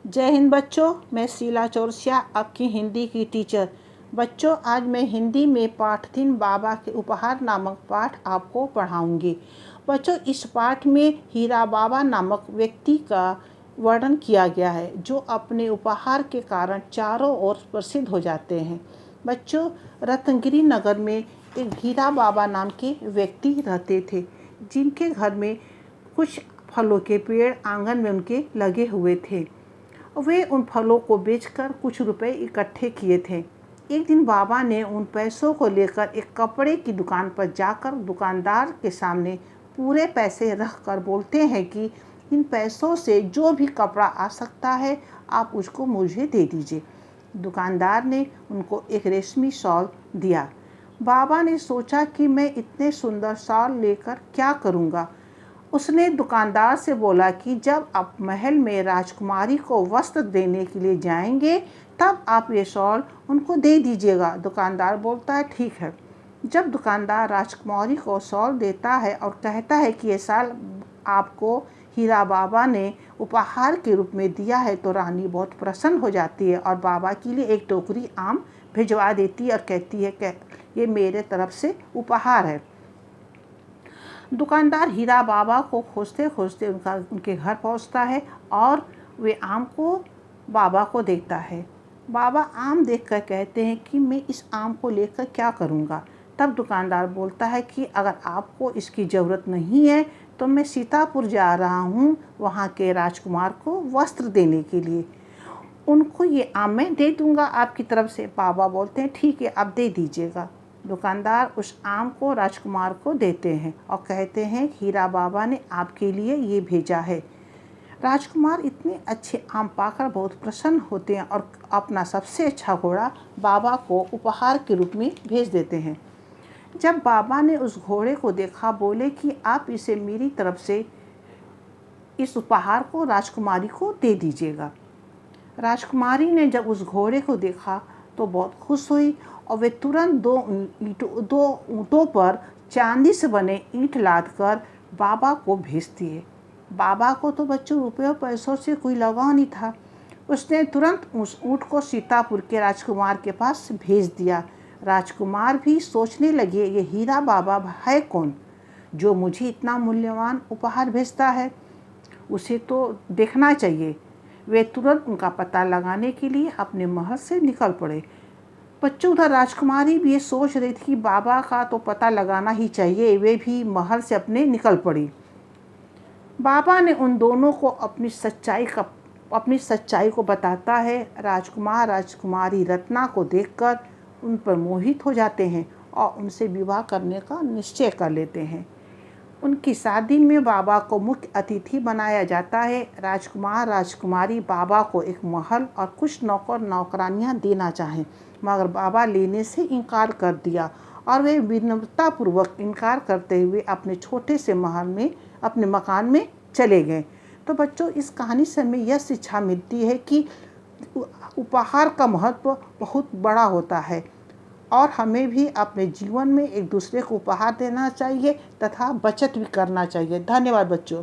जय हिंद बच्चों, मैं शीला चौरसिया आपकी हिंदी की टीचर। बच्चों, आज मैं हिंदी में पाठ 3 बाबा के उपहार नामक पाठ आपको पढ़ाऊंगी। बच्चों, इस पाठ में हीरा बाबा नामक व्यक्ति का वर्णन किया गया है जो अपने उपहार के कारण चारों ओर प्रसिद्ध हो जाते हैं। बच्चों, रत्नगिरी नगर में एक हीरा बाबा नाम के व्यक्ति रहते थे जिनके घर में कुछ फलों के पेड़ आंगन में उनके लगे हुए थे। वे उन फलों को बेचकर कुछ रुपए इकट्ठे किए थे। एक दिन बाबा ने उन पैसों को लेकर एक कपड़े की दुकान पर जाकर दुकानदार के सामने पूरे पैसे रख कर बोलते हैं कि इन पैसों से जो भी कपड़ा आ सकता है आप उसको मुझे दे दीजिए। दुकानदार ने उनको एक रेशमी शॉल दिया। बाबा ने सोचा कि मैं इतने सुंदर शॉल लेकर क्या करूँगा। उसने दुकानदार से बोला कि जब आप महल में राजकुमारी को वस्त्र देने के लिए जाएंगे तब आप ये शॉल उनको दे दीजिएगा। दुकानदार बोलता है ठीक है। जब दुकानदार राजकुमारी को शॉल देता है और कहता है कि ये शॉल आपको हीरा बाबा ने उपहार के रूप में दिया है तो रानी बहुत प्रसन्न हो जाती है और बाबा के लिए एक टोकरी आम भिजवा देती है और कहती है कि ये मेरे तरफ से उपहार है। दुकानदार हीरा बाबा को खोजते खोजते उनके घर पहुंचता है और वे आम को बाबा को देता है। बाबा आम देखकर कहते हैं कि मैं इस आम को लेकर क्या करूंगा। तब दुकानदार बोलता है कि अगर आपको इसकी ज़रूरत नहीं है तो मैं सीतापुर जा रहा हूँ वहाँ के राजकुमार को वस्त्र देने के लिए, उनको ये आम मैं दे दूँगा आपकी तरफ से। बाबा बोलते हैं ठीक है, आप दे दीजिएगा। दुकानदार उस आम को राजकुमार को देते हैं और कहते हैं हीरा बाबा ने आपके लिए ये भेजा है। राजकुमार इतने अच्छे आम पाकर बहुत प्रसन्न होते हैं और अपना सबसे अच्छा घोड़ा बाबा को उपहार के रूप में भेज देते हैं। जब बाबा ने उस घोड़े को देखा बोले कि आप इसे मेरी तरफ से इस उपहार को राजकुमारी को दे दीजिएगा। राजकुमारी ने जब उस घोड़े को देखा तो बहुत खुश हुई और वे तुरंत दो ऊँटों पर चांदी से बने ईंट लादकर बाबा को भेजती है। बाबा को तो बच्चों रुपये पैसों से कोई लगाव नहीं था। उसने तुरंत उस ऊँट को सीतापुर के राजकुमार के पास भेज दिया। राजकुमार भी सोचने लगे ये हीरा बाबा है कौन जो मुझे इतना मूल्यवान उपहार भेजता है, उसे तो देखना चाहिए। वे तुरंत उनका पता लगाने के लिए अपने महल से निकल पड़े। बच्चों, उधर राजकुमारी भी ये सोच रही थी कि बाबा का तो पता लगाना ही चाहिए। वे भी महल से अपने निकल पड़ी। बाबा ने उन दोनों को अपनी सच्चाई को बताता है। राजकुमार राजकुमारी रत्ना को देखकर उन पर मोहित हो जाते हैं और उनसे विवाह करने का निश्चय कर लेते हैं। उनकी शादी में बाबा को मुख्य अतिथि बनाया जाता है। राजकुमार राजकुमारी बाबा को एक महल और कुछ नौकर नौकरानियां देना चाहें मगर बाबा लेने से इनकार कर दिया और वे विनम्रतापूर्वक इनकार करते हुए अपने छोटे से महल में अपने मकान में चले गए। तो बच्चों, इस कहानी से हमें यह शिक्षा मिलती है कि उपहार का महत्व बहुत बड़ा होता है और हमें भी अपने जीवन में एक दूसरे को उपहार देना चाहिए तथा बचत भी करना चाहिए। धन्यवाद बच्चों।